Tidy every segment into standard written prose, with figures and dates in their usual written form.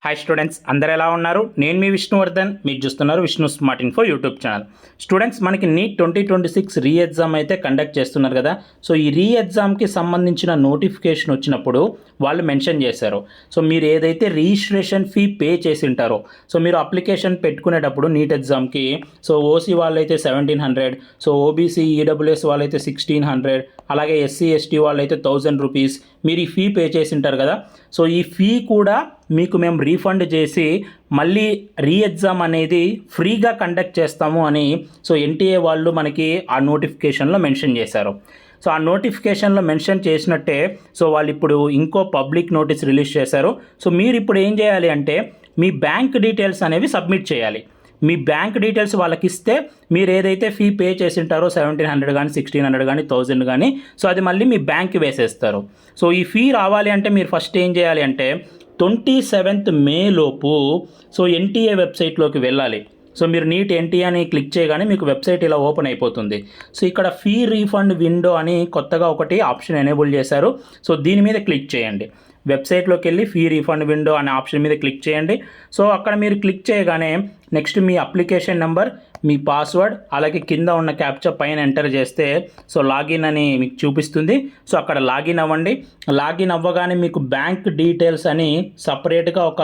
Hi students, అందరు ఎలా ఉన్నారు? నేను మీ విష్ణువర్ధన్. మీరు చూస్తున్నారు Vishnu smart info YouTube channel. Students, మనకి నీట్ 2026 రీ ఎగ్జామ్ అయితే కండక్ట్ చేస్తున్నారు కదా. సో ఈ రీ ఎగ్జామ్కి సంబంధించిన నోటిఫికేషన్ వచ్చినప్పుడు వాళ్ళు మెన్షన్ చేశారు. సో మీరు ఏదైతే రిజిస్ట్రేషన్ ఫీ పే చేసి ఉంటారో, సో మీరు అప్లికేషన్ పెట్టుకునేటప్పుడు నీట్ ఎగ్జామ్కి, సో ఓసీ వాళ్ళైతే 1700, సో ఓబీసీ ఈడబ్ల్యూఎస్ వాళ్ళైతే 1600, అలాగే ఎస్సీ ఎస్టీ వాళ్ళైతే 1000 రూపీస్ మీరు ఈ ఫీ పే చేసి ఉంటారు కదా. సో ఈ ఫీ కూడా మీకు మేము రీఫండ్ చేసి మళ్ళీ రీ ఎగ్జామ్ అనేది ఫ్రీగా కండక్ట్ చేస్తాము అని సో ఎన్టీఏ వాళ్ళు మనకి ఆ నోటిఫికేషన్లో మెన్షన్ చేశారు. సో ఆ నోటిఫికేషన్లో మెన్షన్ చేసినట్టే సో వాళ్ళు ఇప్పుడు ఇంకో పబ్లిక్ నోటీస్ రిలీజ్ చేశారు. సో మీరు ఇప్పుడు ఏం చేయాలి అంటే మీ బ్యాంక్ డీటెయిల్స్ అనేవి సబ్మిట్ చేయాలి. మీ బ్యాంక్ డీటెయిల్స్ వాళ్ళకి ఇస్తే మీరు ఏదైతే ఫీ పే చేసి ఉంటారో 1700 కానీ 1600 కానీ 1000 కానీ, సో అది మళ్ళీ మీ బ్యాంక్కి వేసేస్తారు. సో ఈ ఫీ రావాలి అంటే మీరు ఫస్ట్ ఏం చేయాలి అంటే 27th మే లోపు సో ఎన్టీఏ వెబ్సైట్లోకి వెళ్ళాలి. సో మీరు నీట్ ఎన్టీఏ అని క్లిక్ చేయగానే మీకు వెబ్సైట్ ఇలా ఓపెన్ అయిపోతుంది. సో ఇక్కడ ఫీ రీఫండ్ విండో అని కొత్తగా ఒకటి ఆప్షన్ ఎనేబుల్ చేశారు. సో దీని మీద క్లిక్ చేయండి. వెబ్సైట్లోకి వెళ్ళి ఫీ రీఫండ్ విండో అనే ఆప్షన్ మీద క్లిక్ చేయండి. సో అక్కడ మీరు క్లిక్ చేయగానే నెక్స్ట్ మీ అప్లికేషన్ నెంబర్, మీ పాస్వర్డ్, అలాగే కింద ఉన్న క్యాప్చా పైన ఎంటర్ చేస్తే సో లాగిన్ అని మీకు చూపిస్తుంది. సో అక్కడ లాగిన్ అవ్వండి. లాగిన్ అవ్వగానే మీకు బ్యాంక్ డీటెయిల్స్ అని సపరేట్గా ఒక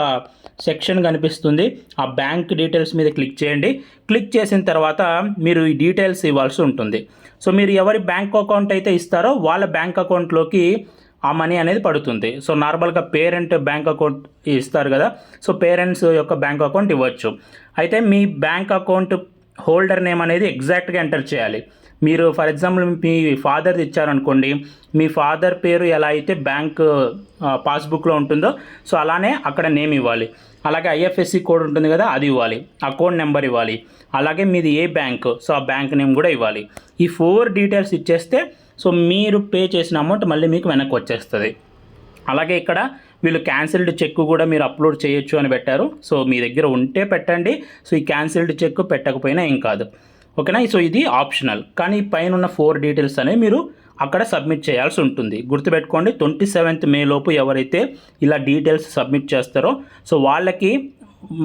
సెక్షన్ కనిపిస్తుంది. ఆ బ్యాంక్ డీటెయిల్స్ మీద క్లిక్ చేయండి. క్లిక్ చేసిన తర్వాత మీరు ఈ డీటెయిల్స్ ఇవ్వాల్సి ఉంటుంది. సో మీరు ఎవరి బ్యాంక్ అకౌంట్ అయితే ఇస్తారో వాళ్ళ బ్యాంక్ అకౌంట్లోకి ఆ మనీ అనేది పడుతుంది. సో నార్మల్గా పేరెంట్ బ్యాంక్ అకౌంట్ ఇస్తారు కదా, సో పేరెంట్స్ యొక్క బ్యాంక్ అకౌంట్ ఇవ్వచ్చు. అయితే మీ బ్యాంక్ అకౌంట్ హోల్డర్ నేమ్ అనేది ఎగ్జాక్ట్గా ఎంటర్ చేయాలి. మీరు ఫర్ ఎగ్జాంపుల్ మీ ఫాదర్ది ఇచ్చారనుకోండి, మీ ఫాదర్ పేరు ఎలా అయితే బ్యాంక్ పాస్బుక్లో ఉంటుందో సో అలానే అక్కడ నేమ్ ఇవ్వాలి. అలాగే ఐఎఫ్ఎస్సి కోడ్ ఉంటుంది కదా, అది ఇవ్వాలి. అకౌంట్ నెంబర్ ఇవ్వాలి. అలాగే మీది ఏ బ్యాంక్, సో ఆ బ్యాంక్ నేమ్ కూడా ఇవ్వాలి. ఈ 4 డీటెయిల్స్ ఇచ్చేస్తే సో మీరు పే చేసిన అమౌంట్ మళ్ళీ మీకు వెనక్కి వచ్చేస్తుంది. అలాగే ఇక్కడ వీళ్ళు క్యాన్సిల్డ్ చెక్ కూడా మీరు అప్లోడ్ చేయొచ్చు అని పెట్టారు. సో మీ దగ్గర ఉంటే పెట్టండి. సో ఈ క్యాన్సిల్డ్ చెక్ పెట్టకపోయినా ఏం కాదు, ఓకేనా. సో ఇది ఆప్షనల్, కానీ పైన ఉన్న 4 డీటెయిల్స్ అనేవి మీరు అక్కడ సబ్మిట్ చేయాల్సి ఉంటుంది. గుర్తుపెట్టుకోండి, 27th మే లోపు ఎవరైతే ఇలా డీటెయిల్స్ సబ్మిట్ చేస్తారో సో వాళ్ళకి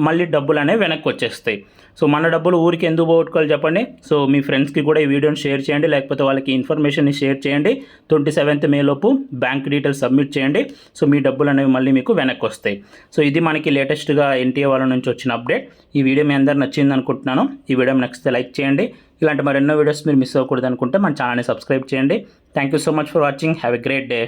మళ్ళీ డబ్బులు అనేవి వెనక్కి వచ్చేస్తాయి. సో మన డబ్బులు ఊరికి ఎందుకు పోగొట్టుకోవాలి చెప్పండి. సో మీ ఫ్రెండ్స్కి కూడా ఈ వీడియోని షేర్ చేయండి, లేకపోతే వాళ్ళకి ఇన్ఫర్మేషన్ని షేర్ చేయండి. 27th మే లోపు బ్యాంక్ డీటెయిల్స్ సబ్మిట్ చేయండి. సో మీ డబ్బులు అనేవి మళ్ళీ మీకు వెనక్కి వస్తాయి. సో ఇది మనకి లేటెస్ట్గా ఎన్టీఏ వాళ్ళ నుంచి వచ్చిన అప్డేట్. ఈ వీడియో మీ అందరు నచ్చింది అనుకుంటున్నాను. ఈ వీడియో నచ్చితే లైక్ చేయండి. ఇలాంటి మరెన్నో వీడియోస్ మీరు మిస్ అవ్వకూడదు అనుకుంటే మన ఛానల్ని సబ్స్క్రైబ్ చేయండి. Thank you so much for watching. Have a great day.